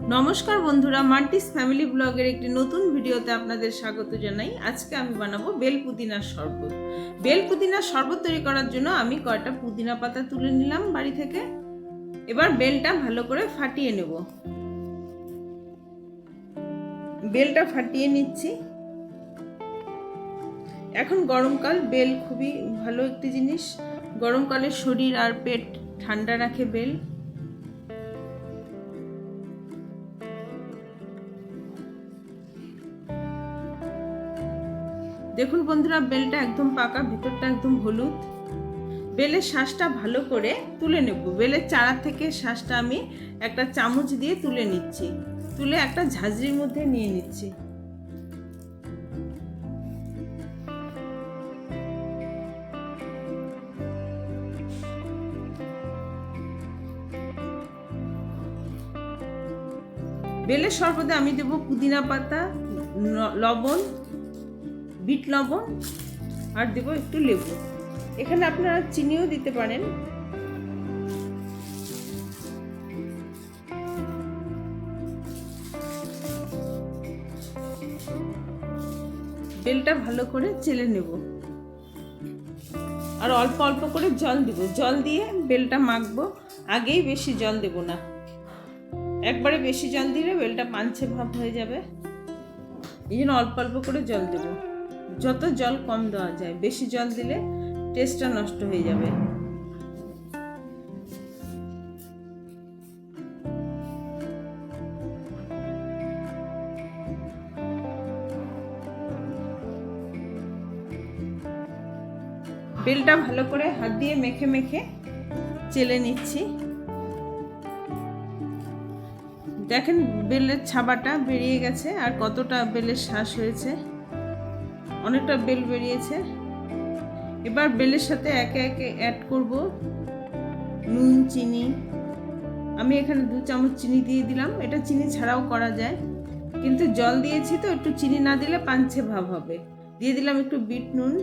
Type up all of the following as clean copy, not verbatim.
নমস্কার বন্ধুরা, মান্টিস ফ্যামিলি ব্লগের একটি নতুন ভিডিওতে আপনাদের স্বাগত জানাই। আজকে আমি বানাবো বেল পুদিনার শরবত। বেল পুদিনার শরবত তৈরি করার জন্য আমি কয়টা পুদিনা পাতা তুলে নিলাম বাড়ি থেকে। এবার বেলটা ভালো করে ফাটিয়ে নেব। বেলটা ফাটিয়ে নিচ্ছি। এখন গরমকাল, বেল খুবই ভালো একটি জিনিস। গরমকালে শরীর আর পেট ঠান্ডা রাখে বেল। দেখুন বন্ধুরা, বেলটা একদম পাকা, ভিতরটা একদম হলুদ। বেলের শাঁসটা ভালো করে তুলে নেব। বেলের চারা থেকে শাঁসটা আমি একটা চামচ দিয়ে তুলে নিচ্ছি। তুলে একটা ঝাঁঝরির মধ্যে নিয়ে নিচ্ছি। বেলের শরবতে আমি দেব পুদিনা পাতা, লবণ, বিট লবণ, আর দেব একটু লেবু। এখানে আপনারা চিনিও দিতে পারেন। বেলটা ভালো করে চেলে নেব আর অল্প অল্প করে জল দেব। জল দিয়ে বেলটা মাখবো। আগেই বেশি জল দেব না, একবারে বেশি জল দিলে বেলটা পাঞ্চে ভাব হয়ে যাবে। এই জন্য অল্প অল্প করে জল দেব। যত জল কম দেওয়া যায়, বেশি জল দিলে টেস্টটা নষ্ট হয়ে যাবে। বেলটা ভালো করে হাত দিয়ে মেখে মেখে চেলে নিচ্ছি। দেখেন বেলের ছাবাটা বেরিয়ে গেছে আর কতটা বেলের শাঁস হয়েছে, অনেকটা বেল বেরিয়েছে। এবার বেলের সাথে একে একে অ্যাড করব নুন, চিনি। আমি এখানে 2 চামচ চিনি দিয়ে দিলাম। এটা চিনি ছাড়াও করা যায়, কিন্তু জল দিয়েছি তো একটু চিনি না দিলে পাঞ্চে ভাব হবে। দিয়ে দিলাম একটু বিট নুন,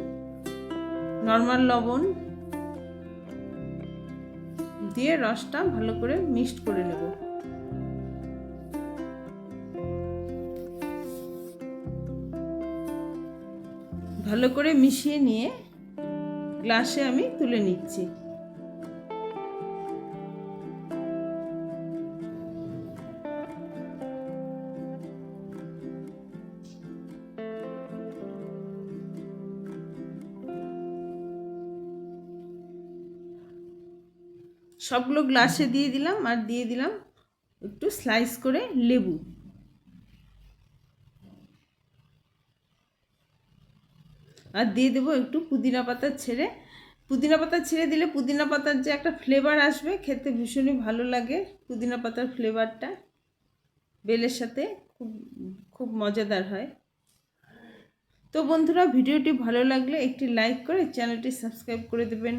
নর্মাল লবণ দিয়ে রসটা ভালো করে মিক্সড করে নেব। ভালো করে মিশিয়ে নিয়ে গ্লাসে আমি তুলে নিচ্ছি। সবগুলো গ্লাসে দিয়ে দিলাম আর দিয়ে দিলাম একটু স্লাইস করে লেবু। আর দিয়ে দেবো একটু পুদিনা পাতা ছেড়ে। পুদিনা পাতা ছেড়ে দিলে পুদিনা পাতার যে একটা ফ্লেভার আসবে, খেতে ভীষণই ভালো লাগে। পুদিনা পাতার ফ্লেভারটা বেলের সাথে খুব খুব মজাদার হয়। তো বন্ধুরা, ভিডিওটি ভালো লাগলে একটি লাইক করে চ্যানেলটি সাবস্ক্রাইব করে দেবেন।